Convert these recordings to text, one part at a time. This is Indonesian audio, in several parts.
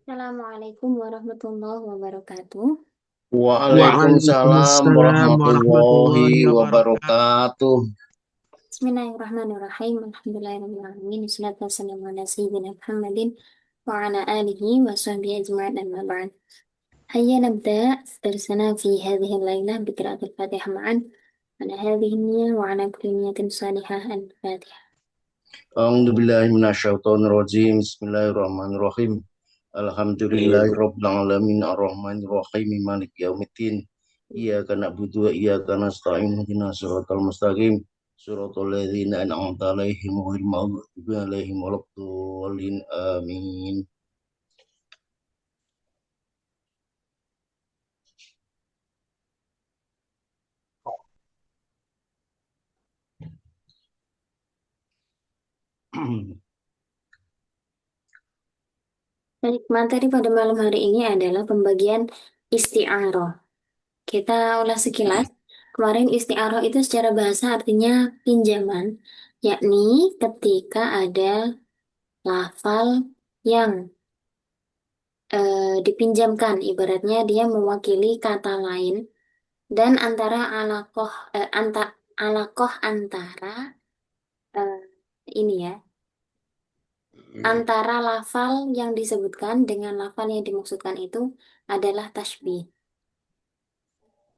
Assalamualaikum warahmatullahi wabarakatuh. Waalaikumsalam Waalaikumsalam warahmatullahi warahmatullahi wabarakatuh. wabarakatuh. Bismillahirrahmanirrahim. Alhamdulillahirrahmanirrahim. Wassalatu wassalamu ala sayyidina Muhammadin wa ala alihi wa sahbihi ajma'in amma ba'd. Hayya nabda darsana fi hadhihi al-lailah bi qira'atil Fatihah ma'an. Ala hadhihi niyyah wa ala kulli niyatin salihah al-Fatihah. A'udzubillahi minasyaitonirrajim. Bismillahirrahmanirrahim. Alhamdulillahirabbil alamin arrahmanirrahim maliki yaumiddin. Iyyaka na'budu wa iyyaka nasta'in ihdinas siratal mustaqim. Siratal ladzina an'amta 'alaihim ghairil maghdubi 'alaihim waladdallin. Amin. Baik, materi pada malam hari ini adalah pembagian isti'arah. Kita ulas sekilas. Kemarin isti'arah itu secara bahasa artinya pinjaman, yakni ketika ada lafal yang dipinjamkan, ibaratnya dia mewakili kata lain dan antara alakoh antara eh, ini ya, antara lafal yang disebutkan dengan lafal yang dimaksudkan itu adalah tasbih.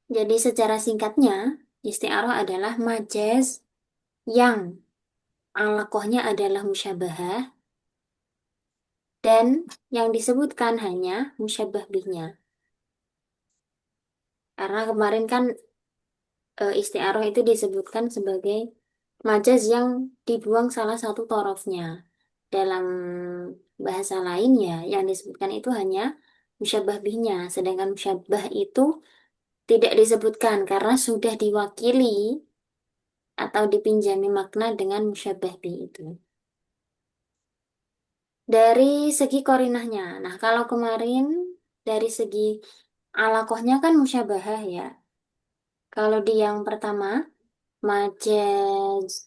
Jadi secara singkatnya, isti'arah adalah majaz yang alakohnya adalah musyabahah dan yang disebutkan hanya musyabah bihnya. Karena kemarin kan isti'arah itu disebutkan sebagai majaz yang dibuang salah satu torofnya. Dalam bahasa lain ya, yang disebutkan itu hanya musyabah bihnya. Sedangkan musyabah itu tidak disebutkan karena sudah diwakili atau dipinjami makna dengan musyabah bih itu. Dari segi korinahnya. Nah, kalau kemarin dari segi alakohnya kan musyabahah ya. Kalau di yang pertama, majaz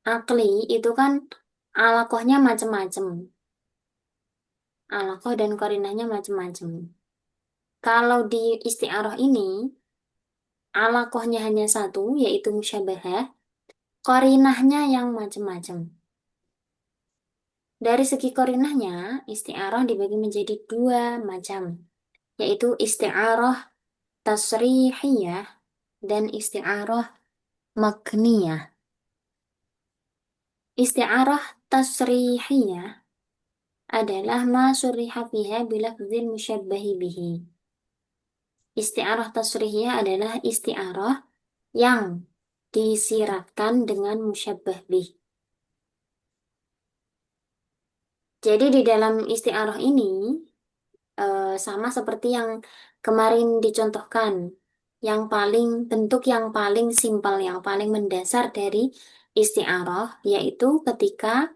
akli itu kan alakohnya macam-macam. Alakoh dan korinahnya macam-macam. Kalau di isti'arah ini, alakohnya hanya satu, yaitu musyabahah. Korinahnya yang macam-macam. Dari segi korinahnya, isti'arah dibagi menjadi dua macam, yaitu isti'arah tasrihiyah dan isti'arah makniyah. Isti'arah tasrihiyah adalah ma surriha fiha bilafzil musyabbahi bihi. Isti'arah tasrihiyah adalah isti'arah yang disiratkan dengan musyabbah bih. Jadi di dalam isti'arah ini sama seperti yang kemarin dicontohkan. Yang paling bentuk yang paling simpel, yang paling mendasar dari isti'arah yaitu ketika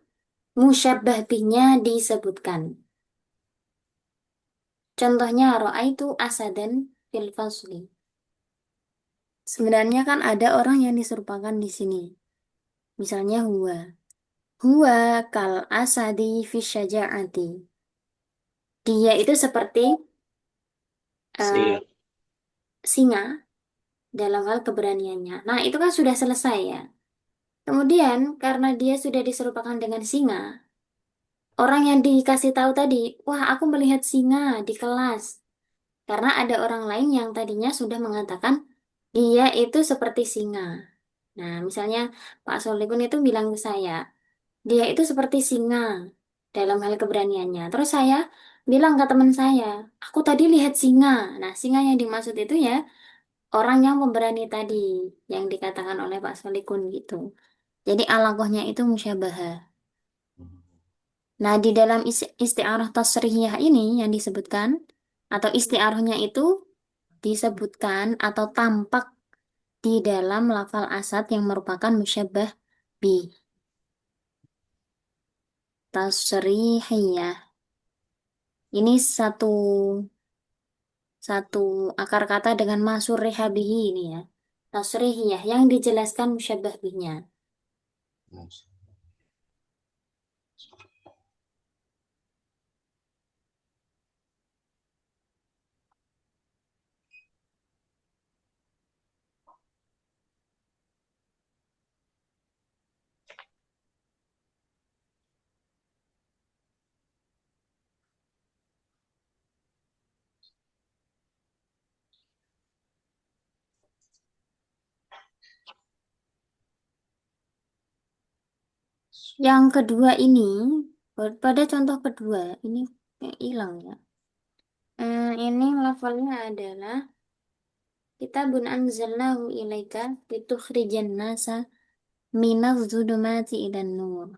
musyabbah bihnya disebutkan. Contohnya itu asadan fil fasli. Sebenarnya kan ada orang yang diserupakan di sini. Misalnya huwa. Huwa kal asadi fi syaja'ati. Dia itu seperti Iya. eh, singa dalam hal keberaniannya. Nah, itu kan sudah selesai ya. Kemudian, karena dia sudah diserupakan dengan singa, orang yang dikasih tahu tadi, wah aku melihat singa di kelas. Karena ada orang lain yang tadinya sudah mengatakan, dia itu seperti singa. Nah, misalnya Pak Solikun itu bilang ke saya, dia itu seperti singa dalam hal keberaniannya. Terus saya bilang ke teman saya, aku tadi lihat singa. Nah, singa yang dimaksud itu ya orang yang pemberani tadi yang dikatakan oleh Pak Solikun gitu. Jadi alagohnya itu musyabahah. Nah, di dalam isti'arah tasrihiyah ini yang disebutkan atau isti'arahnya itu disebutkan atau tampak di dalam lafal asad yang merupakan musyabbah bi tasrihiyah. Ini satu satu akar kata dengan masur rehabihi ini ya. Tasrihiyah yang dijelaskan musyabbah bihnya. Yang kedua ini, pada contoh kedua, ini hilang ya. Ini levelnya adalah kitabun anzalnahu ilaika litukhrijan nasa minaz zulumati ilan nur.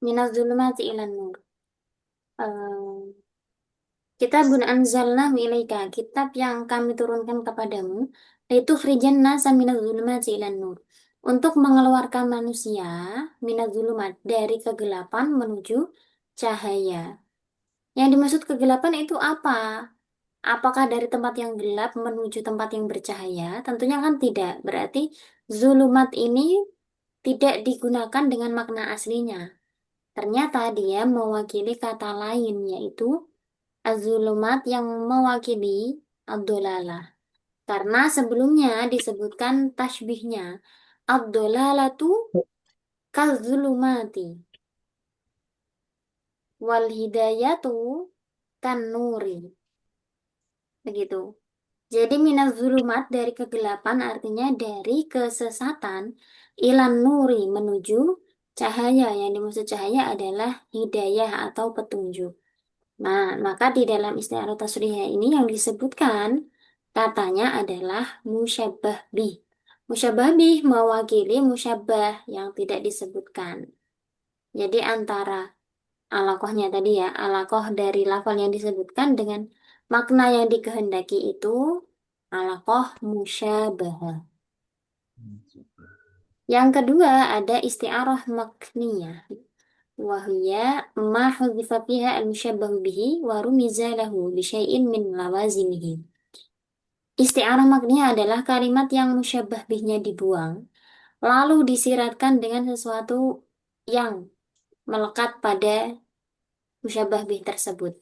Minaz zulumati ilan nur. Eh, Kitabun anzalnahu ilaika, kitab yang kami turunkan kepadamu, itu khrijan nasa minaz zulumati ilan nur. Untuk mengeluarkan manusia minaz zulumat dari kegelapan menuju cahaya. Yang dimaksud kegelapan itu apa? Apakah dari tempat yang gelap menuju tempat yang bercahaya? Tentunya kan tidak. Berarti zulumat ini tidak digunakan dengan makna aslinya. Ternyata dia mewakili kata lain, yaitu az-zulumat yang mewakili ad-dolalah. Karena sebelumnya disebutkan tasbihnya. Ad-dolalatu kaz-zulumati wal hidayatu kan nuri. Begitu. Jadi minaz zulumat dari kegelapan artinya dari kesesatan ilan nuri menuju cahaya. Yang dimaksud cahaya adalah hidayah atau petunjuk. Nah, maka di dalam isti'arah tasrihiyah ini yang disebutkan katanya adalah musyabbah bih. Musyabbah bih mewakili musyabbah yang tidak disebutkan. Jadi antara alakohnya tadi ya, alakoh dari lafal yang disebutkan dengan makna yang dikehendaki itu alakoh musyabahah. Yang kedua ada isti'arah makniyah. Wahya ma hudhifa fiha al-musyabbahu bihi wa rumiza lahu bi syai'in min lawazimihi. Isti'arah makniyah adalah kalimat yang musyabbah bihnya dibuang, lalu disiratkan dengan sesuatu yang melekat pada musyabbah bih tersebut.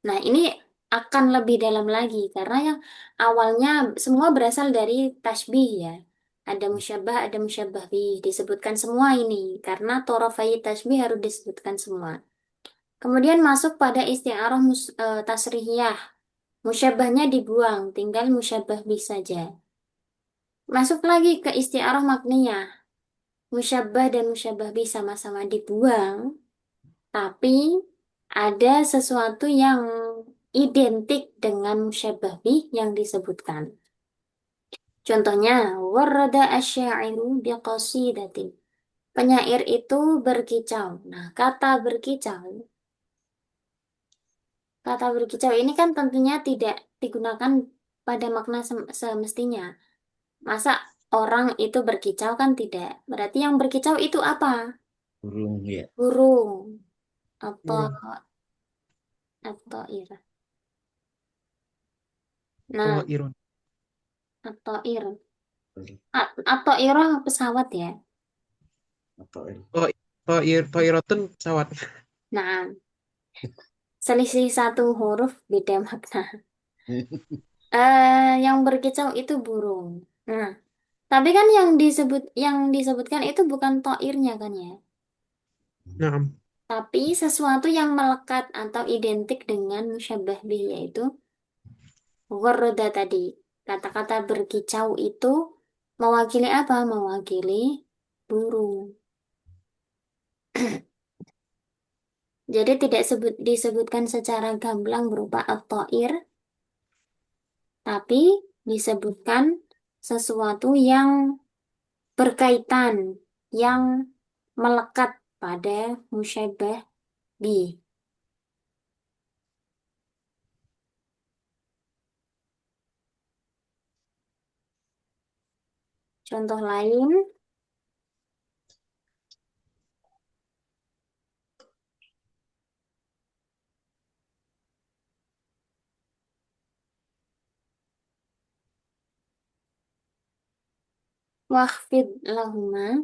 Nah, ini akan lebih dalam lagi karena yang awalnya semua berasal dari tasbih ya. Ada musyabbah, ada musyabbah bih, disebutkan semua ini karena torofai tasbih harus disebutkan semua. Kemudian masuk pada isti'arah tasrihiyah. Musyabbahnya dibuang, tinggal musyabbah bih saja. Masuk lagi ke isti'arah makniyah. Musyabbah dan musyabbah bih sama-sama dibuang, tapi ada sesuatu yang identik dengan musyabbah bih yang disebutkan. Contohnya, warada asyairu biqasidatin. Penyair itu berkicau. Nah, kata berkicau ini kan tentunya tidak digunakan pada makna semestinya. Masa orang itu berkicau kan tidak. Berarti yang berkicau itu apa? Burung ya. Burung atau Burung. ir. Nah, Irun. atau ir. Atau iroh pesawat ya. Atau Oh, Toirotun pesawat. Nah, selisih satu huruf beda makna. Yang berkicau itu burung. Nah, tapi kan yang disebutkan itu bukan toirnya kan ya. Nah, Tapi sesuatu yang melekat atau identik dengan musyabbah bih yaitu gharroda tadi. Kata-kata berkicau itu mewakili apa? Mewakili burung. Jadi tidak disebutkan secara gamblang berupa at-ta'ir, tapi disebutkan sesuatu yang berkaitan, yang melekat pada musyabbah bih. Contoh lain, wahfid lahuma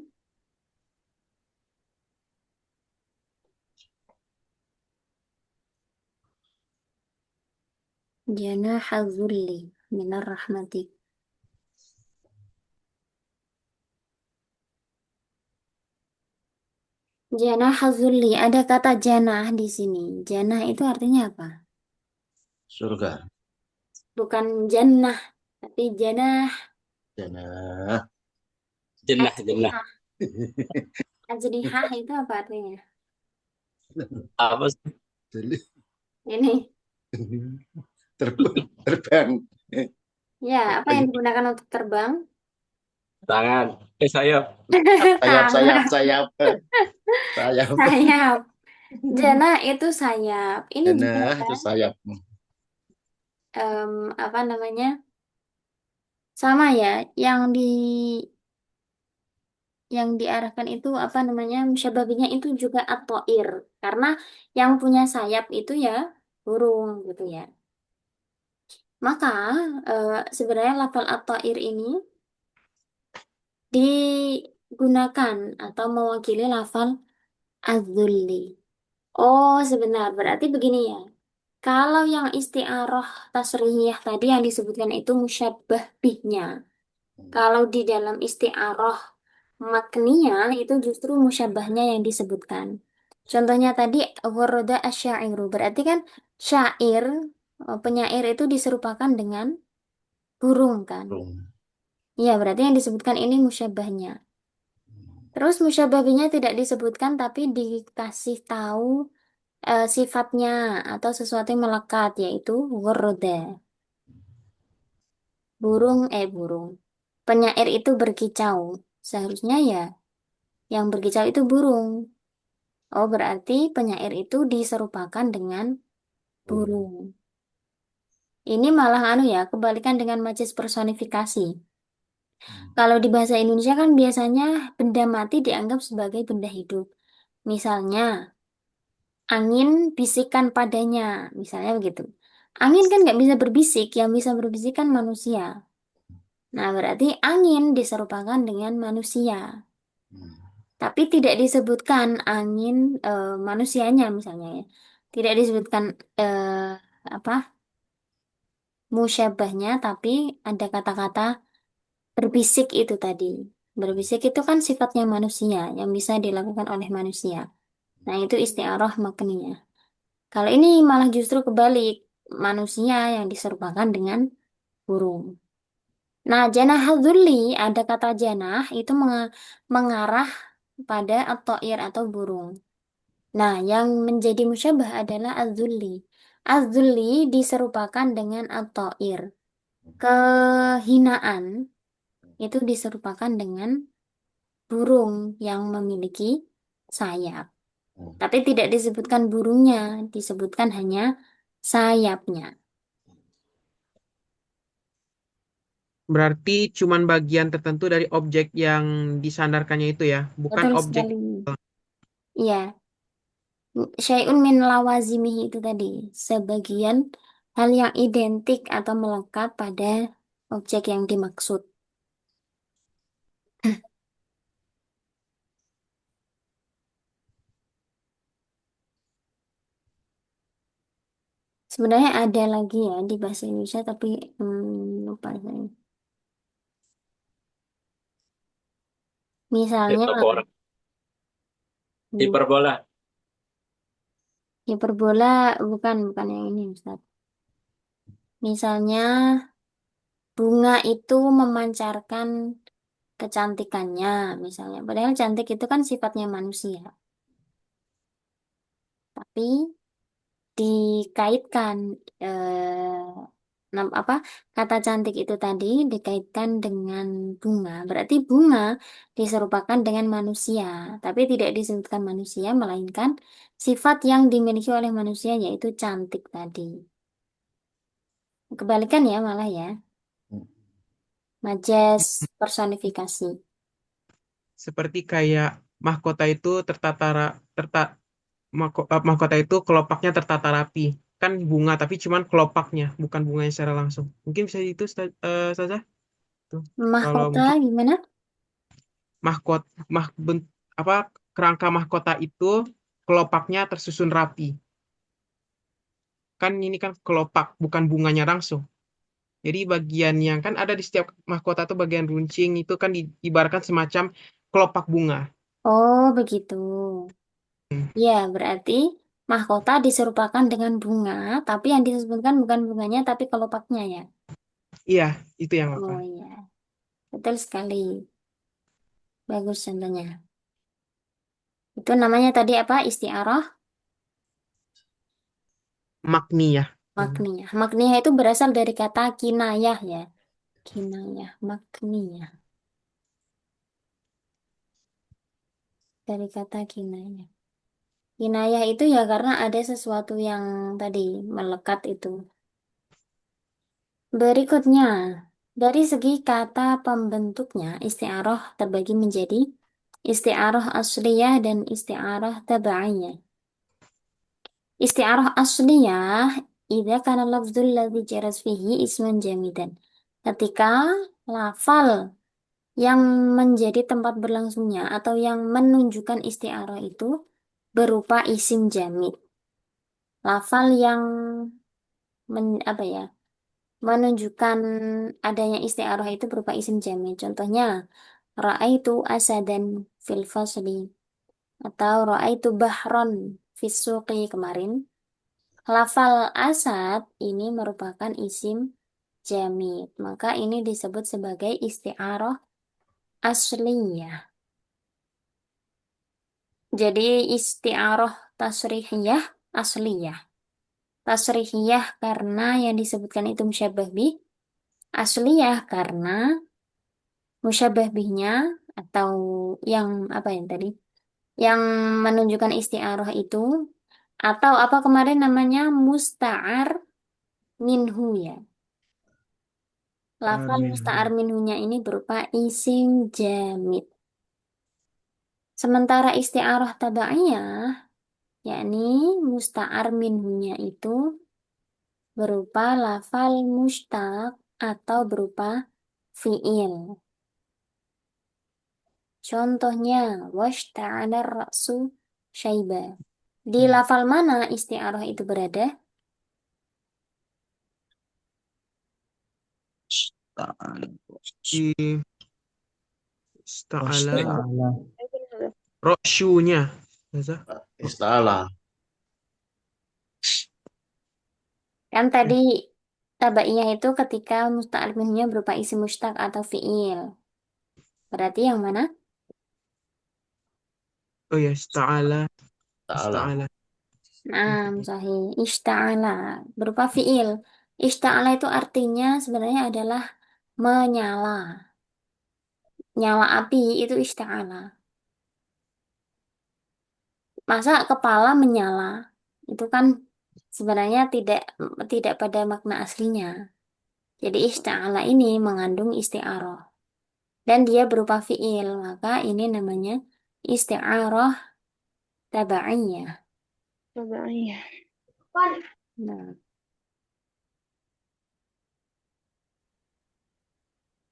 janaha dzulli minar rahmati. Janaha dzulli, ada kata janah di sini. Janah itu artinya apa? surga. bukan jannah, tapi janah. Jannah. Jenah, jenah. Ajnihah. Ajnihah itu apa artinya? Apa sih? Jadi, Ini, terbang. ya, apa yang digunakan untuk terbang? Tangan. Sayap. Sayap, sayap, Tangan, sayap. Sayap. sayap. Jana itu sayap. Ini juga Jannah itu kan, sayap. apa namanya? Sama ya, yang di yang diarahkan itu apa namanya? Musyabbahnya itu juga at-thair. Karena yang punya sayap itu ya burung gitu ya. Maka sebenarnya lafal at-thair ini digunakan atau mewakili lafal az-zulli. Oh, sebentar. Berarti begini ya. Kalau yang isti'arah tasrihiyah tadi yang disebutkan itu musyabbah bihnya. Kalau di dalam isti'arah makniyah itu justru musyabbahnya yang disebutkan. Contohnya tadi warada asyairu. Berarti kan syair, penyair itu diserupakan dengan burung kan. Burung. Iya, berarti yang disebutkan ini musyabbahnya. Terus musyabah bihnya tidak disebutkan tapi dikasih tahu sifatnya atau sesuatu yang melekat yaitu warada. Burung. Penyair itu berkicau. Seharusnya ya yang berkicau itu burung. Oh, berarti penyair itu diserupakan dengan Burung. burung. Ini malah anu ya, kebalikan dengan majas personifikasi. Kalau di bahasa Indonesia kan biasanya benda mati dianggap sebagai benda hidup. Misalnya, angin bisikan padanya. Misalnya begitu. Angin kan nggak bisa berbisik, yang bisa berbisik kan manusia. Nah, berarti angin diserupakan dengan manusia. Tapi tidak disebutkan angin manusianya misalnya ya. Tidak disebutkan apa musyabahnya, tapi ada kata-kata berbisik itu tadi. Berbisik itu kan sifatnya manusia yang bisa dilakukan oleh manusia. Nah, itu isti'arah maknanya. Kalau ini malah justru kebalik, manusia yang diserupakan dengan burung. Nah, janah dzulli, ada kata janah itu mengarah pada at-thair atau burung. Nah, yang menjadi musyabah adalah az-zulli. Az-zulli diserupakan dengan at-thair. Kehinaan itu diserupakan dengan burung yang memiliki sayap. Tapi tidak disebutkan burungnya, disebutkan hanya sayapnya. Berarti cuman bagian tertentu dari objek yang disandarkannya itu ya, bukan Betul objek. sekali. Iya, syai'un min lawazimihi itu tadi. Sebagian hal yang identik atau melekat pada objek yang dimaksud. Sebenarnya ada lagi ya di bahasa Indonesia, tapi lupa saya. Misalnya, Itu orang. hmm, Hiperbola. hiperbola bukan yang ini, Ustaz. Misalnya, bunga itu memancarkan kecantikannya, misalnya. Padahal cantik itu kan sifatnya manusia. Tapi dikaitkan apa kata cantik itu tadi dikaitkan dengan bunga. Berarti bunga diserupakan dengan manusia, tapi tidak disebutkan manusia, melainkan sifat yang dimiliki oleh manusia yaitu cantik tadi. Kebalikan ya malah ya, majas personifikasi. Seperti kayak mahkota itu mahkota itu kelopaknya tertata rapi. Kan bunga tapi cuman kelopaknya, bukan bunganya secara langsung. Mungkin bisa itu saja tuh. Kalau Mahkota mungkin gimana? mahkot mah apa kerangka mahkota itu kelopaknya tersusun rapi. Kan ini kan kelopak, bukan bunganya langsung. Jadi bagian yang kan ada di setiap mahkota tuh bagian runcing itu kan diibaratkan semacam kelopak bunga. Oh begitu. Ya berarti mahkota diserupakan dengan bunga, tapi yang disebutkan bukan bunganya, tapi kelopaknya ya. Iya, itu yang Oh apa? iya, betul sekali. Bagus contohnya. Itu namanya tadi apa? Istiarah Makniyah. makniyah. Makniyah itu berasal dari kata kinayah ya. Kinayah, makniyah. Dari kata kinayah. Kinayah itu ya karena ada sesuatu yang tadi melekat itu. Berikutnya, dari segi kata pembentuknya, isti'arah terbagi menjadi isti'arah asliyah dan isti'arah tabaiyah. Isti'arah asliyah, idza kana lafdzul ladzi jarat fihi isman jamidan. Ketika lafal yang menjadi tempat berlangsungnya atau yang menunjukkan isti'arah itu berupa isim jamid. Lafal yang apa ya, menunjukkan adanya isti'arah itu berupa isim jamid. Contohnya, ra'aitu asadan fil fasli atau ra'aitu bahron fis suqi kemarin. Lafal asad ini merupakan isim jamid. Maka ini disebut sebagai isti'arah asliyah. Jadi isti'arah tasrihiyah asliyah. Tasrihiyah karena yang disebutkan itu musyabbah bih. Asliyah karena musyabbah bihnya atau yang apa yang tadi? Yang menunjukkan isti'arah itu atau apa kemarin namanya musta'ar minhu ya. Lafal musta'ar minhunya ini berupa isim jamid. Sementara isti'arah tabaiyah yakni musta'ar minhunya itu berupa lafal mustaq atau berupa fi'il. Contohnya, washta'ala ra'su syaiba. Di lafal mana isti'arah itu berada? Di ista'ala Isti'alah. ro'syunya. Ustazah. Isti'alah. Kan tadi tabaiyah itu ketika musta'ar minhunya berupa isim mustaq atau fi'il. Berarti yang mana? Oh ya, ista'ala. Isti'alah. Ista'ala. Nah, sahih. Ishta'ala berupa fi'il. Ishta'ala itu artinya sebenarnya adalah menyala. Nyala api itu ishta'ala. Masa kepala menyala? Itu kan sebenarnya tidak tidak pada makna aslinya. Jadi ishta'ala ini mengandung isti'arah dan dia berupa fi'il, maka ini namanya isti'arah tabaiyah. Tabaiyah. Nah,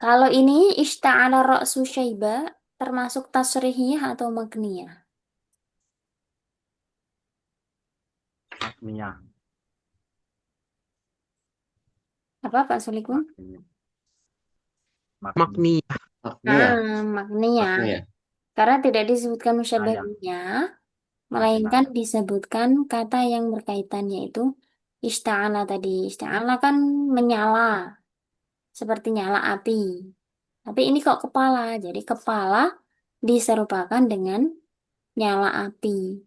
kalau ini ishta'ala ra'su syaiba termasuk tasrihiyah atau makniyah? Makniyah. Apa Pak Sulikun? Makniyah. Makniyah. Makniyah. Makniyah. Karena tidak disebutkan musyabah Ayah. bihnya, melainkan disebutkan kata yang berkaitan yaitu ista'ala tadi. Ista'ala kan menyala, seperti nyala api. Tapi ini kok kepala, jadi kepala diserupakan dengan nyala api.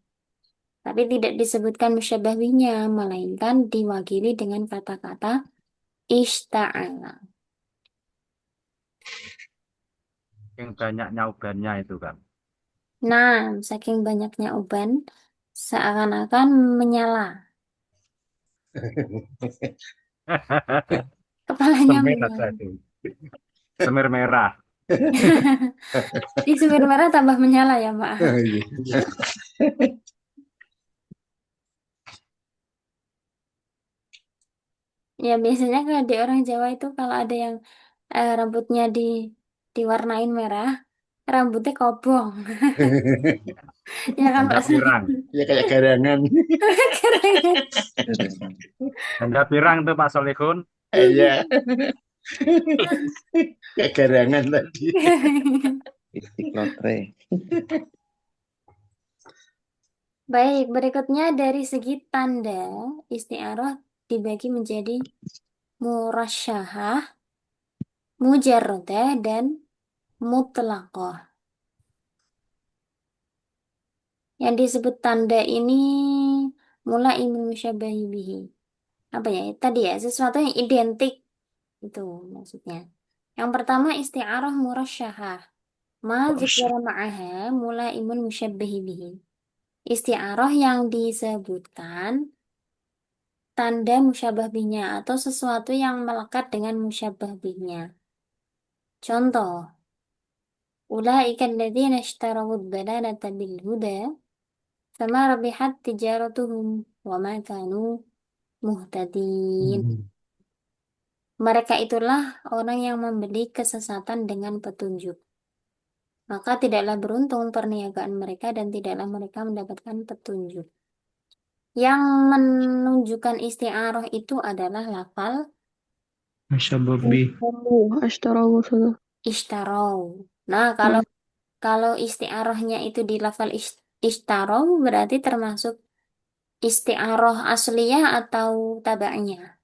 Tapi tidak disebutkan musyabah bihnya, melainkan diwakili dengan kata-kata ista'ala. Yang banyaknya ubannya itu kan. Nah, saking banyaknya uban, seakan-akan menyala. Kepalanya Semir menyala. aja itu. Semir merah. Di semir merah tambah menyala ya, Mbak. Iya. Ya, biasanya kalau di orang Jawa itu kalau ada yang rambutnya diwarnain merah, rambutnya kobong. Ya kan, Ganda Pak pirang. Sulikun? Ya kayak garangan. Keren. Ganda pirang tuh Pak Solikun. Iya. Kayak garangan tadi. Istiqlotre. Baik, berikutnya dari segi tanda isti'arah dibagi menjadi murasyahah, mujarradah, dan mutlaqah. Yang disebut tanda ini mulai min musyabbahi bihi. Apa ya? Tadi ya, sesuatu yang identik itu maksudnya. Yang pertama isti'arah murasyahah. Ma dzukira ma'aha mulai imun musyabbahi bihi. Isti'arah yang disebutkan tanda musyabah bihnya atau sesuatu yang melekat dengan musyabah bihnya. Contoh, ulaika alladzina ishtarawud dalalata bil huda fama rabihat tijaratuhum wa ma kanu muhtadin. Mereka itulah orang yang membeli kesesatan dengan petunjuk. Maka tidaklah beruntung perniagaan mereka dan tidaklah mereka mendapatkan petunjuk. Yang menunjukkan isti'arah itu adalah lafal Masyabah bih. Ashtarahu sudah. ishtarau. Nah, kalau isti'arahnya itu di lafal ishtarau berarti termasuk isti'arah asliyah atau tabaiyah.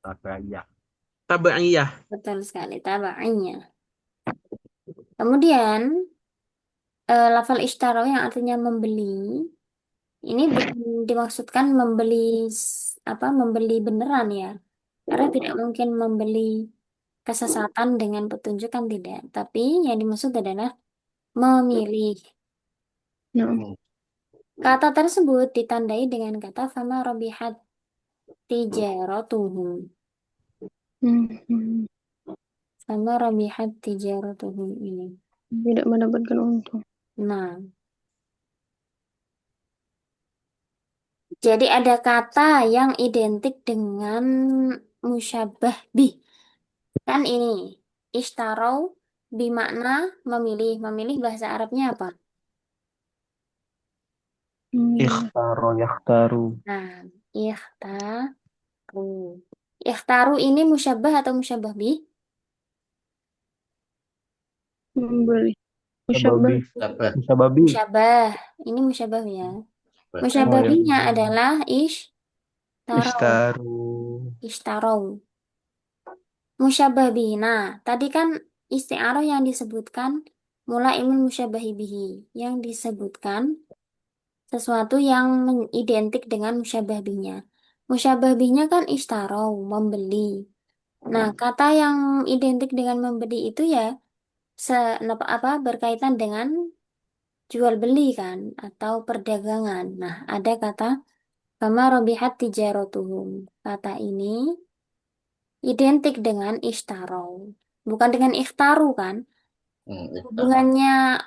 Tabayah. Tabaiyah. Betul sekali, tabaiyah. Kemudian lafal ishtarau yang artinya membeli ini bukan dimaksudkan membeli membeli beneran ya. Karena tidak mungkin membeli kesesatan dengan petunjuk kan tidak. Tapi yang dimaksud adalah memilih. Nah. Kata tersebut ditandai dengan kata fama robihat tijaratuhum. Hmm. Fama robihat tijaratuhum ini. Tidak mendapatkan untung. Nah, jadi ada kata yang identik dengan musyabah bih. Kan ini, ishtarau bimakna memilih. Memilih bahasa Arabnya apa? Ikhtaro yakhtaru. Nah, ikhtaru. Ikhtaru ini musyabah atau musyabah bih? Membeli. Masyabah Musyabbah. bih. Apa? Masyabah bih. Musyabah. Ini musyabah ya. Musyabah Oh ya. bihnya adalah ishtarau. Ishtaru. Ishtarau. Musyabah bih. Nah, tadi kan isti'arah yang disebutkan mulai ilmu musyabahi bihi. Yang disebutkan sesuatu yang identik dengan musyabah bihnya. Musyabah bihnya kan ishtarau, membeli. Nah, kata yang identik dengan membeli itu ya berkaitan dengan jual beli kan atau perdagangan. Nah, ada kata kama robihat tijaratuhum. Kata ini identik dengan ishtarau. Bukan dengan ikhtaru kan? Hubungannya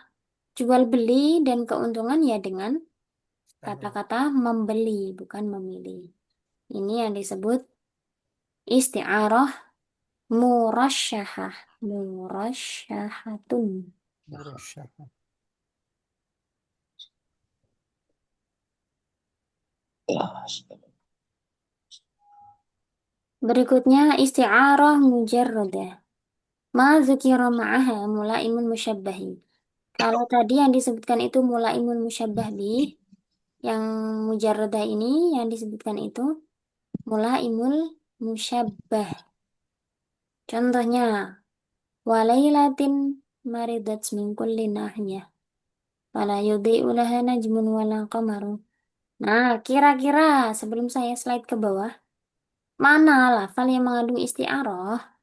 jual beli dan keuntungan ya dengan kata-kata membeli, bukan memilih. Ini yang disebut isti'arah murasyahah. Murasyahatun. Berikutnya isti'arah mujarradah. Ma dzukira ma'aha mulaimun musyabbahi. Kalau tadi yang disebutkan itu mulaimun musyabbah bih, yang mujarradah ini yang disebutkan itu mulaimul musyabbah. Contohnya, walailatin maridat min kulli nahiyah. Fala yudhi'u laha najmun wala qamaru. Nah, kira-kira sebelum saya slide ke bawah, mana lafal yang mengandung isti'arah?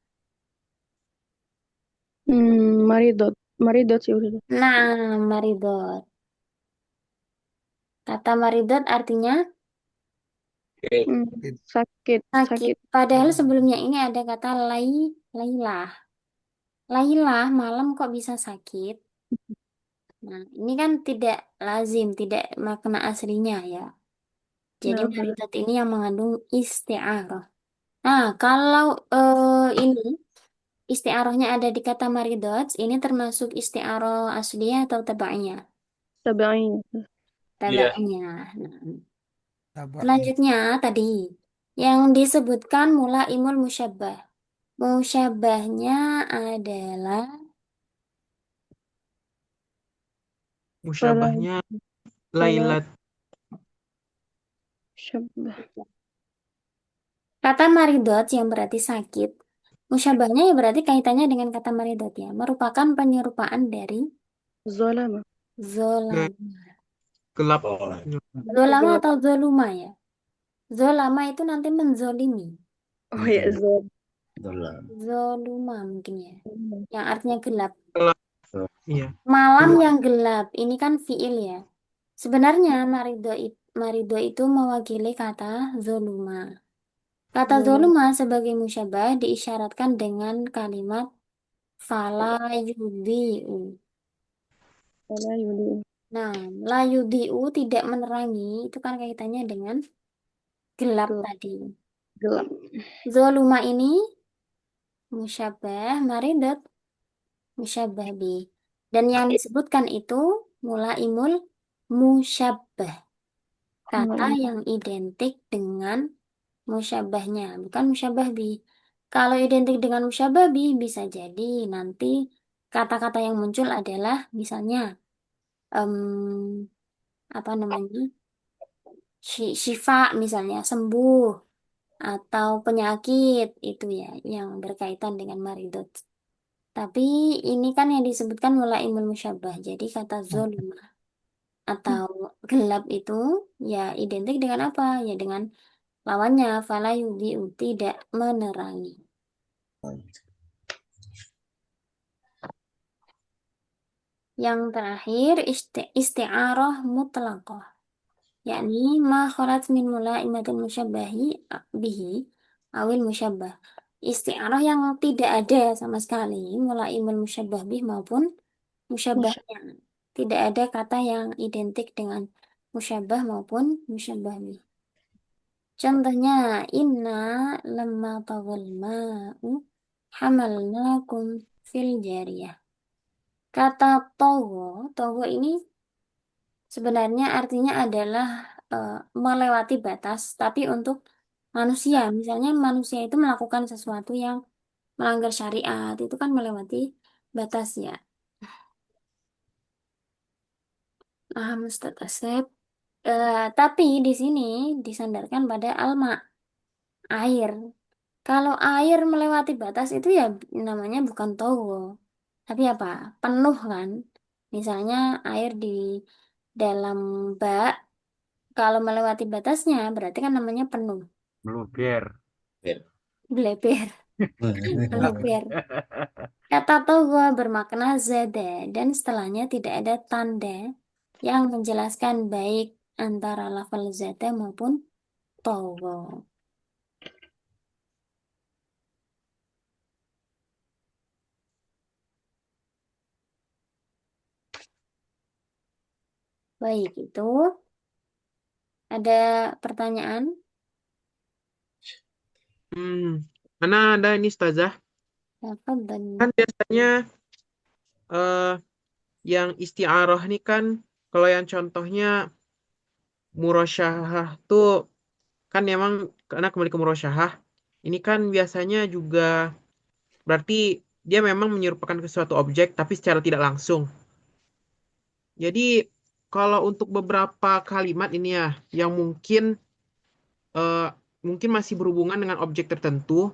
Maridot. Maridot sih udah. Nah, maridot. Kata maridot artinya Oke. Sakit. sakit. Padahal sebelumnya ini ada kata lailah. Lailah malam kok bisa sakit? Nah, ini kan tidak lazim, tidak makna aslinya ya. Jadi Nah, maridot ini yang mengandung isti'arah. Nah, kalau ini isti'arahnya ada di kata maridot, ini termasuk isti'arah asliyah atau tabaiyah? tabaiyah. Iya. Tabaiyah. Nah, selanjutnya tadi yang disebutkan mula imul musyabbah. Musyabbahnya adalah Musyabahnya Lailat. Musyabah. Kata maridot yang berarti sakit, musyabahnya ya berarti kaitannya dengan kata maridot ya, merupakan penyerupaan dari Zolama. Nah, zolam. gelap. Oh, Zolama Gelap. atau zoluma ya? Zolama itu nanti menzolimi. Oh ya, zol. itulah. Zoluma mungkin ya, yang artinya gelap. Gelap. Iya. Malam Gelap. yang gelap, ini kan fiil ya. Sebenarnya marido itu mewakili kata zoluma. Kata Zolam. zoluma sebagai musyabah diisyaratkan dengan kalimat fala yudhi'u. Wala yuli. Nah, la yudhi'u tidak menerangi, itu kan kaitannya dengan gelap Gelap. tadi. Gelap. Zoluma ini musyabah, maridot musyabah bi. Dan yang disebutkan itu mulaimul musyabah. Kata Mulai. yang identik dengan musyabahnya, bukan musyabah bi. Kalau identik dengan musyabah bi, bisa jadi nanti kata-kata yang muncul adalah misalnya apa namanya syifa misalnya sembuh atau penyakit itu ya yang berkaitan dengan maridot. Tapi ini kan yang disebutkan mulai ilmu musyabah. Jadi kata zolima atau gelap itu ya identik dengan apa? Ya dengan lawannya fala yudhi'u tidak menerangi. Yang terakhir isti'arah mutlaqah, yakni ma khalat min mulaimatil musyabahi bihi awil musyabbah. Isti'arah yang tidak ada sama sekali mulaimul musyabbah bih maupun musyabahnya. Tidak ada kata yang identik dengan musyabbah maupun musyabbah bih. Contohnya inna lamma taghal ma'u hamalnakum fil jariyah. Kata togo ini sebenarnya artinya adalah melewati batas, tapi untuk manusia. Misalnya manusia itu melakukan sesuatu yang melanggar syariat, itu kan melewati batas ya. Ustaz Asep. Tapi di sini disandarkan pada alma, air. Kalau air melewati batas itu ya namanya bukan togo. Tapi apa? Penuh kan? Misalnya air di dalam bak, kalau melewati batasnya berarti kan namanya penuh. Meluber. Bleber, melebar. Kata togo bermakna zada dan setelahnya tidak ada tanda yang menjelaskan baik antara lafal zada maupun togo. Baik, itu ada pertanyaan? Mana ada ini Ustazah? Tafadhal. Kan biasanya eh yang isti'arah nih kan kalau yang contohnya murasyahah tuh kan memang karena kembali ke murasyahah ini kan biasanya juga berarti dia memang menyerupakan ke suatu objek tapi secara tidak langsung. Jadi kalau untuk beberapa kalimat ini ya yang eh, mungkin masih berhubungan dengan objek tertentu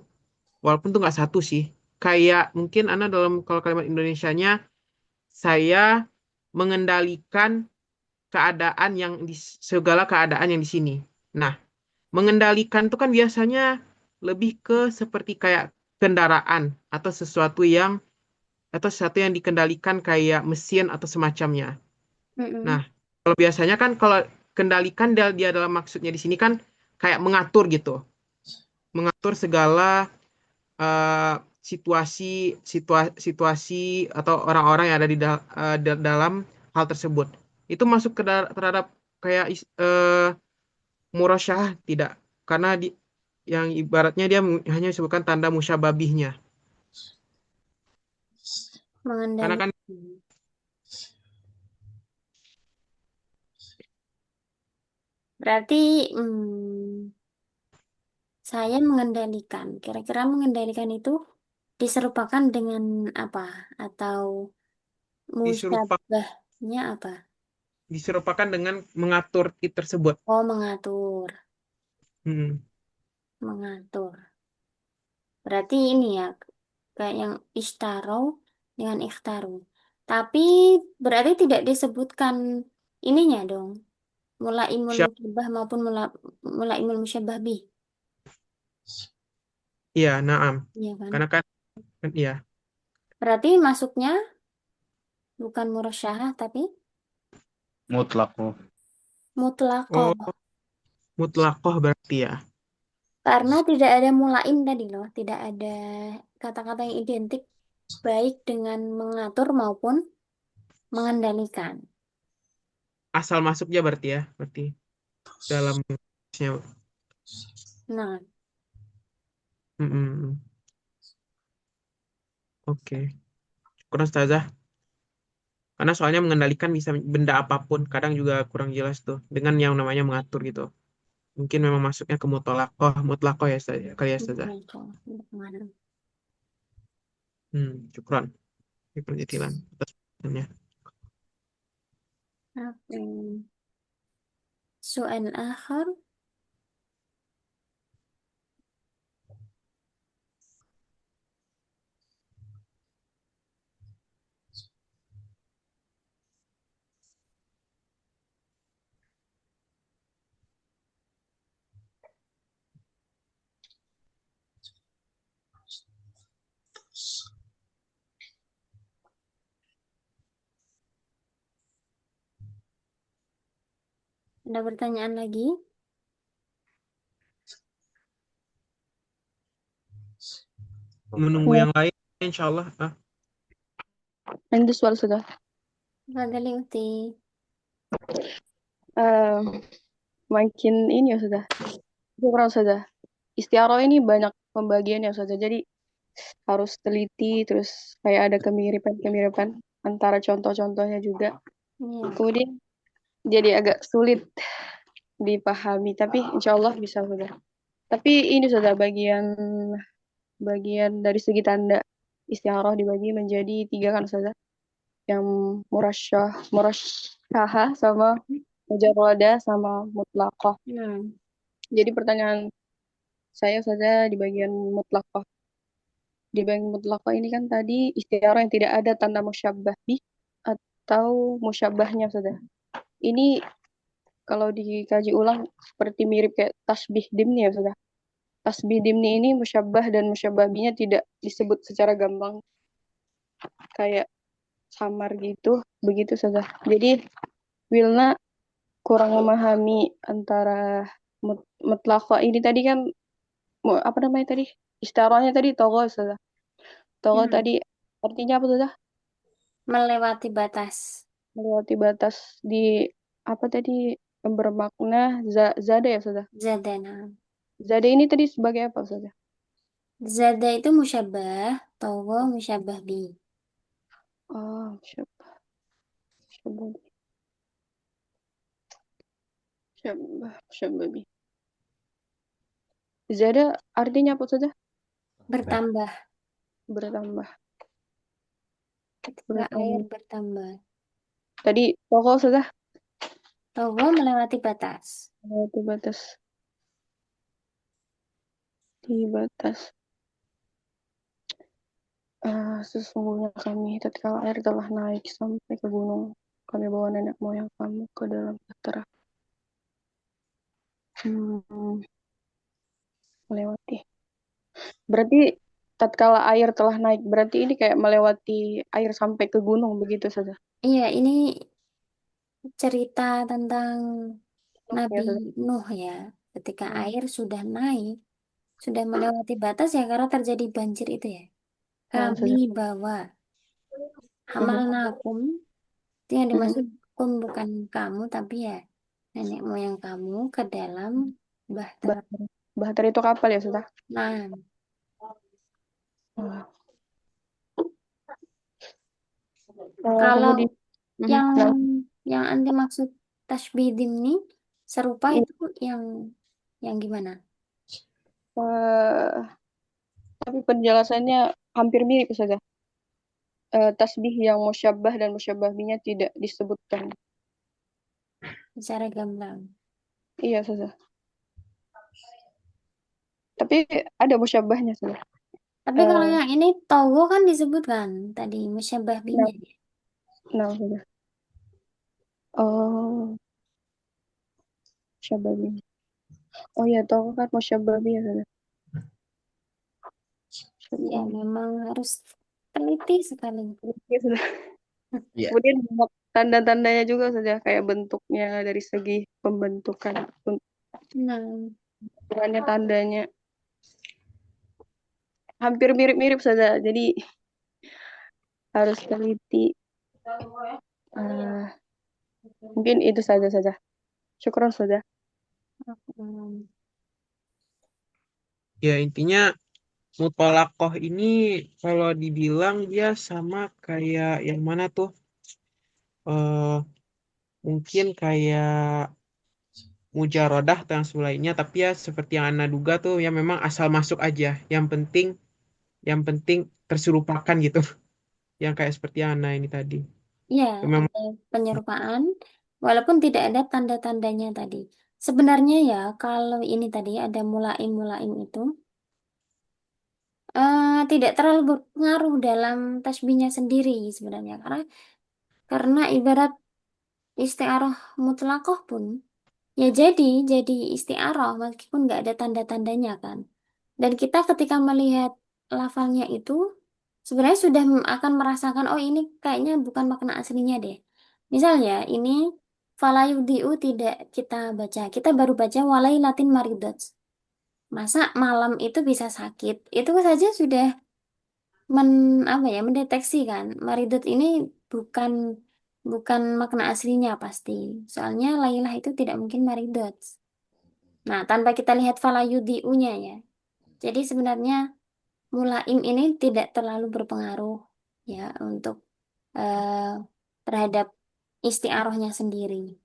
walaupun tuh nggak satu sih. Kayak mungkin Ana dalam kalau kalimat Indonesianya saya mengendalikan keadaan yang di segala keadaan yang di sini. Nah, mengendalikan itu kan biasanya lebih ke seperti kayak kendaraan atau sesuatu yang dikendalikan kayak mesin atau semacamnya. Nah, Mm-mm. kalau biasanya kan kalau kendalikan dia dalam maksudnya di sini kan kayak mengatur gitu. Mengatur segala eh, situasi atau orang-orang yang ada dalam hal tersebut. Itu masuk ke terhadap kayak murasyah tidak, karena yang ibaratnya dia hanya disebutkan tanda musyababihnya. Karena kan Mengendalikan. Berarti saya mengendalikan. Kira-kira mengendalikan itu diserupakan dengan apa? Atau diserupa, musyabahnya apa? diserupakan dengan mengatur tersebut. Oh, mengatur. Mm-mm. mengatur. Berarti ini ya, kayak yang ishtaro dengan ikhtaru. Tapi berarti tidak disebutkan ininya dong, mulaimul Siap. musyabbah maupun mulaimul musyabbah bih. Iya, naam. Iya kan? Karena kan, iya. Berarti masuknya bukan murasyahah tapi Mutlaqo. mutlaqoh. Oh, mutlaqoh berarti ya. Karena tidak ada mulaim tadi loh, tidak ada kata-kata yang identik baik dengan mengatur maupun mengendalikan. Asal masuknya berarti ya. Berarti dalam. Nah, Mm-mm. Oke. Kurang Ustazah. Karena soalnya mengendalikan bisa benda apapun. Kadang juga kurang jelas tuh. Dengan yang namanya mengatur gitu. Mungkin memang masuknya ke mutlakoh. Mutlakoh ya Ustazah. Kali ya Ustazah. Syukron. Ini penjetilan atas pertanyaannya. oke. Soal akhir. Ada pertanyaan lagi? Menunggu Ya, yang lain. Insya Allah. ini soal sudah. Fadali Uti. Eh, Makin ini ya sudah. Kurang sudah. Istiaroh ini banyak pembagiannya saja. Jadi harus teliti, terus kayak ada kemiripan-kemiripan antara contoh-contohnya juga. Iya. Kemudian jadi agak sulit dipahami, tapi insya Allah bisa sudah. Tapi ini sudah bagian dari segi tanda istiaroh dibagi menjadi 3 kan saja. Yang murasyahah sama mujarradah sama mutlaqah. Hmm. Jadi pertanyaan saya saja di bagian mutlaqah. Di bagian mutlaqah ini kan tadi istiaroh yang tidak ada tanda musyabbah bih atau musyabbahnya saja. Ini kalau dikaji ulang seperti mirip kayak tasbih dimni ya sudah. Tasbih dimni ini musyabbah dan musyabbah bihnya tidak disebut secara gamblang kayak samar gitu, begitu saja. Jadi Wilna kurang memahami antara mutlaqah ini tadi kan apa namanya tadi? Istiarahnya tadi togo saja. Togo Hmm. tadi artinya apa saja? Melewati batas. Melewati batas di apa tadi yang bermakna zada ya saja. Zadana. Zada ini tadi sebagai apa saja? Zada itu musyabbah, togo musyabbah bi. Oh, syabab, syababi. Zada artinya apa saja? Bertambah Bertambah. ketika air Bertambah. bertambah. Tadi pokok saja Togo melewati batas. melewati batas. Di batas. Sesungguhnya kami tatkala air telah naik sampai ke gunung, kami bawa nenek moyang kamu ke dalam bahtera. Melewati. Berarti tatkala air telah naik, berarti ini kayak melewati air sampai ke gunung begitu saja. Iya, ini cerita tentang Ya Nabi saja. Nuh ya. Ketika Hmm. air sudah naik, sudah melewati batas ya karena terjadi banjir itu ya. Kami Saja. bawa Hmm. hamalnakum, itu yang Hmm. dimaksud kum bukan kamu tapi ya nenek moyang kamu ke dalam bahtera. Bahtera. Bahtera itu kapal ya sudah. Nah, kalau Kemudian yang nah, yang anti maksud tasbidim ini serupa itu yang gimana? eh, tapi penjelasannya hampir mirip saja. Tasbih yang musyabbah dan musyabbah binya tidak disebutkan. Secara gamblang. Iya saja. Tapi ada musyabahnya sudah. Tapi kalau Eh, yang ini Togo kan disebutkan tadi musyabah nah, binya. nah sudah. Oh, musyabahnya. Oh ya, tahu kan musyabahnya sudah. Ya, Musyabahnya. memang harus teliti sekali. Ya, sudah. Ya. Kemudian banyak tanda-tandanya juga sudah kayak bentuknya dari segi pembentukan, Nah, bentukannya tandanya hampir mirip-mirip saja. Jadi harus teliti. Eh, mungkin itu saja. Syukur saja. hmm, Ya intinya mutolakoh ini kalau dibilang dia sama kayak yang mana tuh? eh Mungkin kayak mujarodah atau yang sebelahnya, tapi ya seperti yang Anda duga tuh ya memang asal masuk aja. Yang penting terserupakan gitu. Yang kayak seperti yang Anda ini tadi. ya, Memang ada penyerupaan, walaupun tidak ada tanda-tandanya tadi. Sebenarnya ya, kalau ini tadi ada mulaim-mulaim itu, tidak terlalu berpengaruh dalam tasbihnya sendiri sebenarnya. Karena ibarat istiaroh mutlakoh pun, ya jadi istiaroh meskipun nggak ada tanda-tandanya kan. Dan kita ketika melihat lafalnya itu sebenarnya sudah akan merasakan oh ini kayaknya bukan makna aslinya deh. Misalnya ini falayudiu tidak kita baca. Kita baru baca walai latin maridots. Masa malam itu bisa sakit? Itu saja sudah men apa ya mendeteksi kan maridot ini bukan bukan makna aslinya pasti. Soalnya Lailah itu tidak mungkin maridot. Nah, tanpa kita lihat falayudiunya ya. Jadi sebenarnya mulaim ini tidak terlalu berpengaruh ya untuk eh, terhadap istiarohnya sendiri.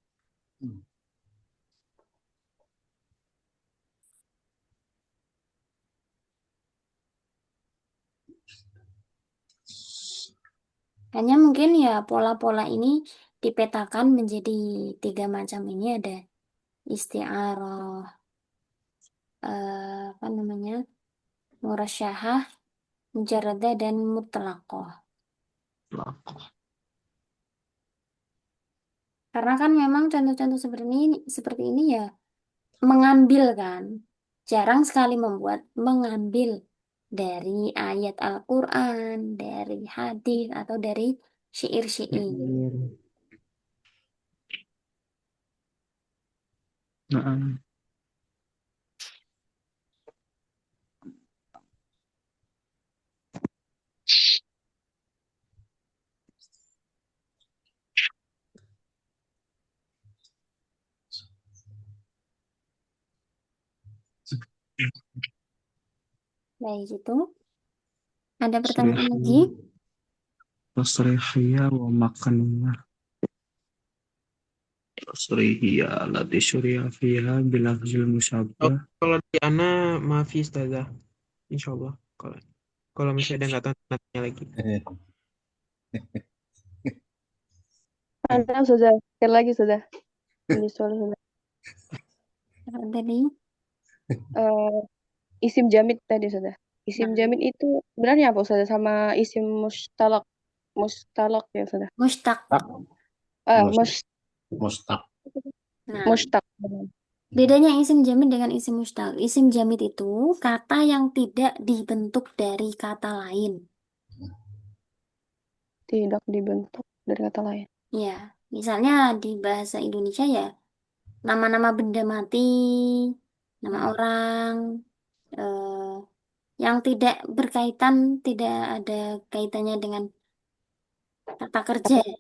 Hanya mungkin ya pola-pola ini dipetakan menjadi tiga macam ini ada istiaroh apa namanya murasyahah, mujarradah dan mutlaqah. Karena kan memang contoh-contoh seperti ini ya mengambil kan. Jarang sekali membuat mengambil dari ayat Al-Quran, dari hadis atau dari syair-syair. Nah, Baik itu. Ada pertanyaan lagi? tasrihiyah wa makaniyah. Tasrihiyah lati syuriya fiha bilafzil oh, musyabbah. kalau di Ana maaf ya Ustazah. Insya Allah. Kalau misalnya ada nggak tahu nantinya lagi. Ada sudah. Sekali lagi sudah. Ini soal sudah. Tadi Eh, isim jamid tadi sudah. Isim nah, jamid itu sebenarnya apa sudah sama isim mustalak. Mustalak ya sudah. mustaq. Tak, Ah, mustaq. Nah, mustaq. bedanya isim jamid dengan isim mustaq. Isim jamid itu kata yang tidak dibentuk dari kata lain. Tidak dibentuk dari kata lain. Ya, misalnya di bahasa Indonesia ya, nama-nama benda mati, nama orang, eh, yang tidak berkaitan, tidak ada kaitannya dengan kata kerja. Kata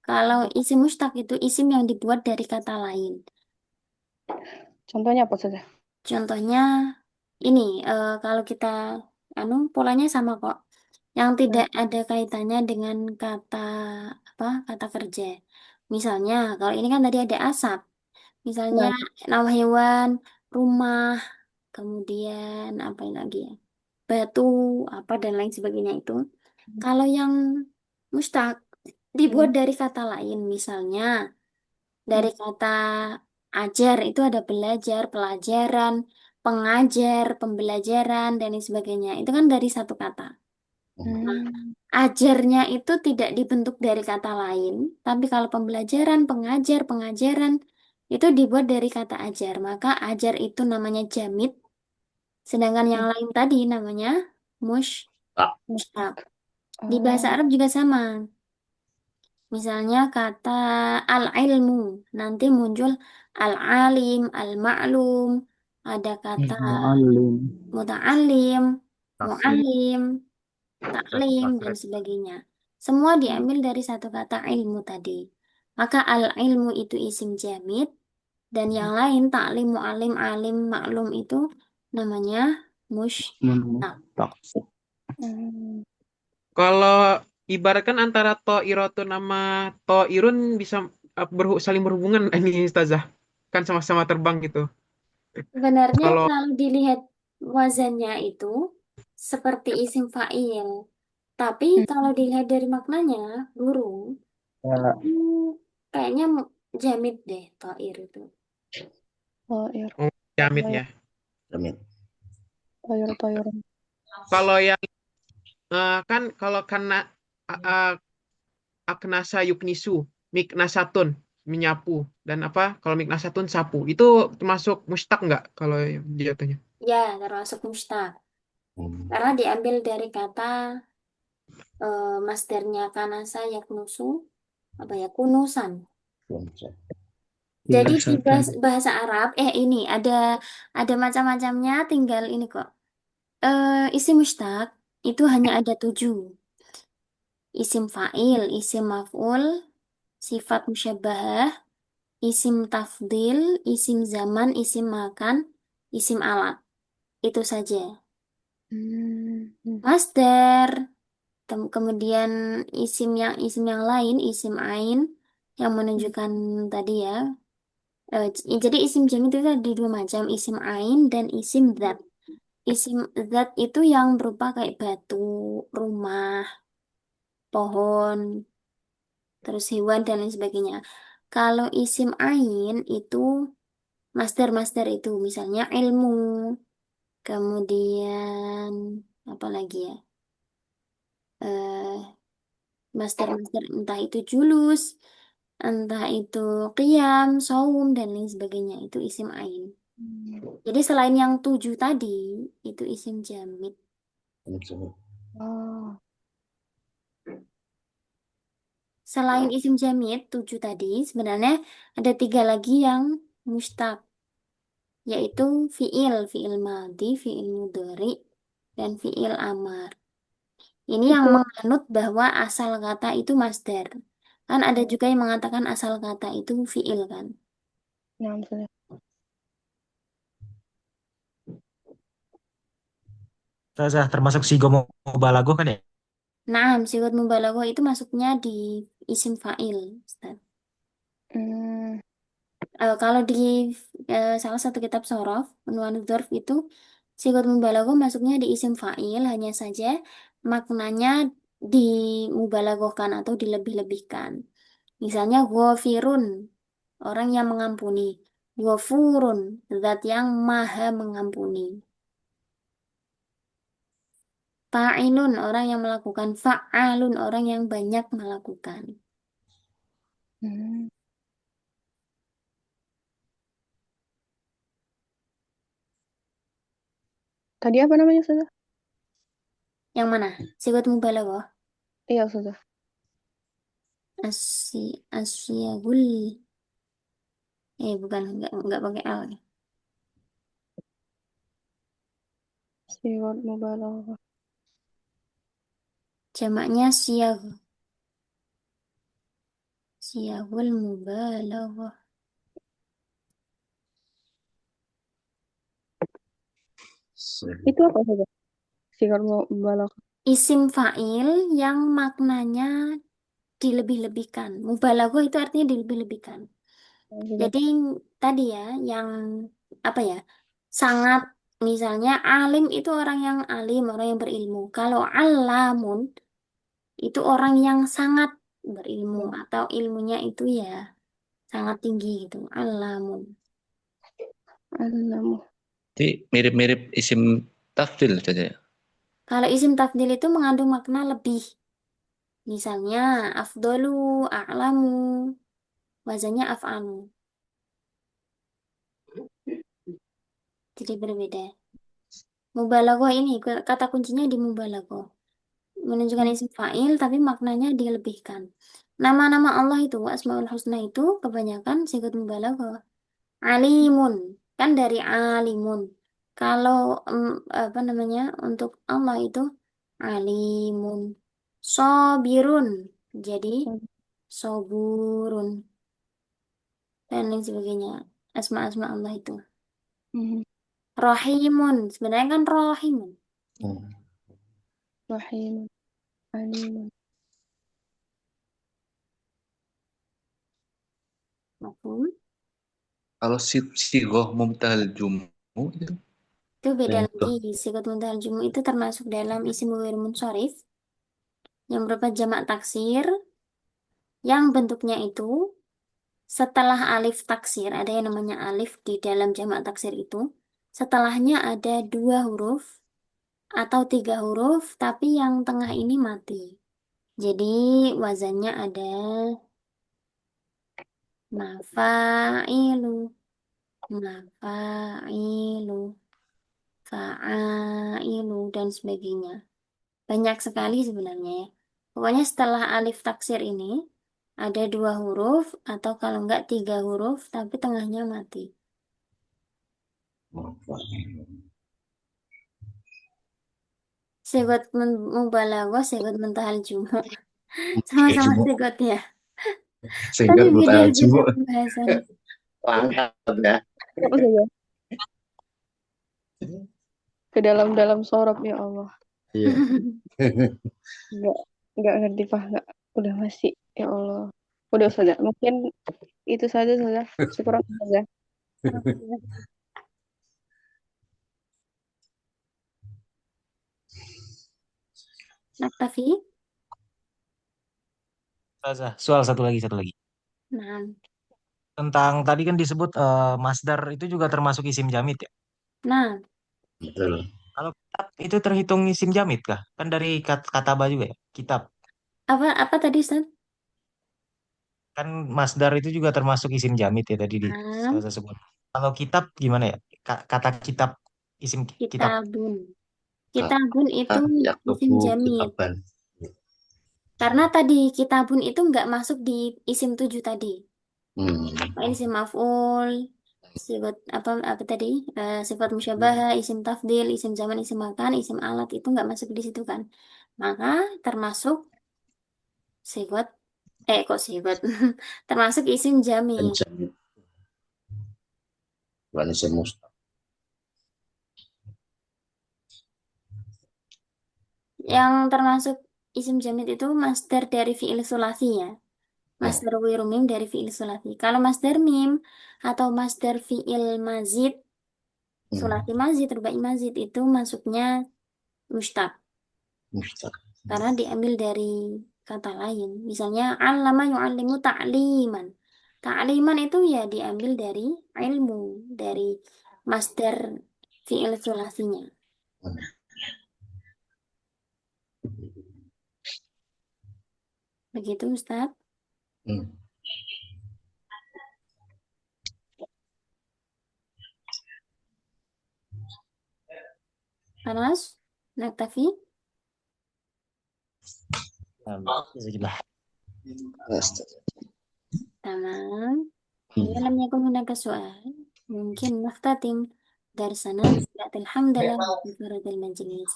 Kalau isim mustaq itu isim yang dibuat dari kata lain. contohnya apa sudah? Contohnya ini, kalau kita, polanya sama kok. Yang tidak ada kaitannya dengan kata apa? Kata kerja. Misalnya, kalau ini kan tadi ada asap. Misalnya Nah, nama hewan, rumah, kemudian apa lagi ya? Batu, apa dan lain sebagainya itu. Kalau yang mustaq dibuat hmm, dari kata lain, misalnya hmm. dari kata ajar itu ada belajar, pelajaran. pengajar, pembelajaran, dan lain sebagainya. Itu kan dari satu kata. Hmm. Ajarnya itu tidak dibentuk dari kata lain, tapi kalau pembelajaran, pengajar, pengajaran itu dibuat dari kata ajar. Maka ajar itu namanya jamid, sedangkan yang lain tadi namanya Tak. mushtaq. Di bahasa Oh. Arab juga sama. Misalnya kata al-ilmu, nanti muncul al-alim, al-ma'lum, ada kata Mu'allim. muta'alim, Taslim. mu'allim, taklim, dan sebagainya. Semua diambil dari satu kata ilmu tadi. Maka al-ilmu itu isim jamid, dan yang lain taklim, mu'alim, alim, maklum itu namanya mushtaq. Tak. Hmm. Kalau ibaratkan antara to'irotun sama to'irun bisa saling berhubungan ini Ustazah. Kan sama-sama terbang gitu. Sebenarnya Kalau kalau dilihat wazannya itu seperti isim fa'il. Tapi kalau dilihat dari maknanya, burung, Ya, itu kayaknya jamid deh, ta'ir itu. Toir, jamit ya. Amin. toir. Kalau yang kan kalau karena uh, aknasa yuknisu, miknasatun menyapu dan apa kalau miknasatun sapu itu termasuk mustaq nggak kalau jatuhnya? Ya, termasuk mustaq. Hmm. Karena diambil dari kata masdarnya kanasa yaknusu, apa ya, kunusan. Jadi di bahasa Arab, ini ada macam-macamnya, tinggal ini kok. Isim mustaq itu hanya ada 7. Isim fa'il, isim maf'ul, sifat musyabbahah, isim tafdil, isim zaman, isim makan, isim alat. Itu saja. Hmm. Masdar, kemudian isim yang lain, isim ain yang menunjukkan tadi ya. Jadi isim jam itu ada 2 macam, isim ain dan isim zat. Isim zat itu yang berupa kayak batu, rumah, pohon, terus hewan dan lain sebagainya. Kalau isim ain itu master-master itu misalnya ilmu, kemudian apa lagi ya? Eh, master-master entah itu julus, entah itu qiyam, saum dan lain sebagainya itu isim ain. Jadi selain yang 7 tadi itu isim jamid. Oh. Selain isim jamid 7 tadi sebenarnya ada 3 lagi yang mustaq, yaitu fiil madhi, fiil mudhari, dan fiil amar. Ini yang Itu menganut bahwa asal kata itu masdar. Kan ada juga yang mengatakan asal kata itu fiil kan. nah, misalnya. Ustazah, termasuk sigo mubalaghah kan ya? Nah, sigat mubalaghah itu masuknya di isim fa'il, Ustaz. Hmm. Kalau di salah satu kitab sorof, Unwanud Dzarf itu, sigat mubalaghah masuknya di isim fa'il, hanya saja maknanya dimubalaghahkan atau dilebih-lebihkan. Misalnya ghafirun, orang yang mengampuni. Ghafurun, zat yang maha mengampuni. Fa'ilun, orang yang melakukan. Fa'alun, orang yang banyak melakukan. Hmm. Tadi apa namanya saja? Yang mana? Sigat mubalaghah. Iya saja. Asyagul. Bukan, enggak pakai L. Siwat mubalaghah. Jamaknya siyag. Siyagul mubalaghah. Itu apa saja? Siwat mubalaghah. Isim fa'il yang maknanya dilebih-lebihkan. Mubalaghah itu artinya dilebih-lebihkan. Jadi tadi ya, yang apa ya, sangat, misalnya alim itu orang yang alim, orang yang berilmu. Kalau alamun itu orang yang sangat berilmu atau ilmunya itu ya sangat tinggi gitu. Alamun. Alamu. Jadi mirip-mirip isim tafdil saja. Kalau isim tafdil itu mengandung makna lebih. Misalnya, afdolu, a'lamu, wazannya af'alu. Jadi berbeda. Mubalaghah ini, kata kuncinya di mubalaghah. Menunjukkan isim fa'il, tapi maknanya dilebihkan. Nama-nama Allah itu, Asmaul Husna itu, kebanyakan sigat mubalaghah. Alimun, kan dari alimun. Kalau apa namanya untuk Allah itu alimun. Sobirun, jadi soburun dan lain sebagainya. Asma-asma Allah itu. Mhm. Rahimun, sebenarnya kan rahimun. Rahim, Alimun. Mafhum? Kalau sigoh mumtahal jumu itu Itu beda yang lagi. Sigat muntahal jumu itu termasuk dalam isim ghair munsharif yang berupa jamak taksir yang bentuknya itu setelah alif taksir, ada yang namanya alif di dalam jamak taksir itu. Setelahnya ada 2 huruf atau 3 huruf, tapi yang tengah ini mati. Jadi wazannya ada mafailu, mafailu, fa'ailu, dan sebagainya. Banyak sekali sebenarnya ya. Pokoknya setelah alif taksir ini ada 2 huruf atau kalau enggak 3 huruf, tapi tengahnya mati. Sigot mubalaghah, sigot muntahal jumu. Sama-sama jumu sigot ya. Tapi sehingga mutahal beda-beda jumu pembahasannya. langkat ya. Apa saja? Ke dalam-dalam sorab ya Allah. Iya. Enggak ngerti Pak, enggak. Udah masih ya Allah. Udah saja. Mungkin itu saja. Syukur saja. Naktafi? Ustazah, soal satu lagi. Nah, Tentang tadi kan disebut masdar itu juga termasuk isim jamid ya. nah, Betul. Kalau kitab itu terhitung isim jamid kah? Kan dari kataba juga ya, kitab. apa tadi Ustaz? Kan masdar itu juga termasuk isim jamid ya tadi di Nah, saya sebut. Kalau kitab gimana ya? Kata kitab isim kitab. kitabun. Kitabun itu isim Yaktubu jamid. kitaban. Karena tadi kitabun itu nggak masuk di isim 7 tadi. Ini isim maf'ul, sifat apa tadi? Sifat musyabahah, isim tafdil, isim zaman, isim makan, isim alat itu nggak masuk di situ kan. Maka termasuk sifat kok sifat termasuk isim jamid. Jamid. Bukan isim mustaq. Yang termasuk isim jamid itu masdar dari fi'il sulasi ya. Masdar wiru mim dari fi'il sulasi. Kalau masdar mim atau masdar fi'il mazid, sulasi mazid, rubai mazid itu masuknya mustaq. Mustaq. Karena diambil dari kata lain. Misalnya allama yu'allimu ta'liman. Ta'liman itu ya diambil dari ilmu, dari masdar fi'il sulasinya. Begitu Ustaz. Panas? Naktafi? Jazakallah. Tamam. Jika lam yakun hunaka soal, mungkin nakhtatim darsana bismillahi alhamdulillah wa kafaaratil majlis.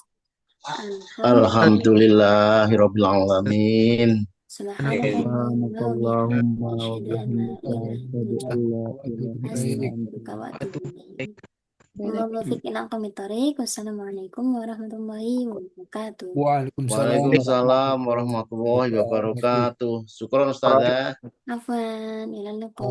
Alhamdulillahirabbil alamin. Subhanakallahumma wa bihamdika Subhanakallahumma wa asyhadu an la bihamdika ilaha asyhadu illa an anta la ilaha illa anta astaghfiruka wa atubu ilaik. Wallahu muwaffiq ila aqwamit thoriq. Wassalamualaikum warahmatullahi wabarakatuh. Waalaikumsalam Waalaikumsalam warahmatullahi wabarakatuh. Syukur Ustazah. Afwan, ila liqa.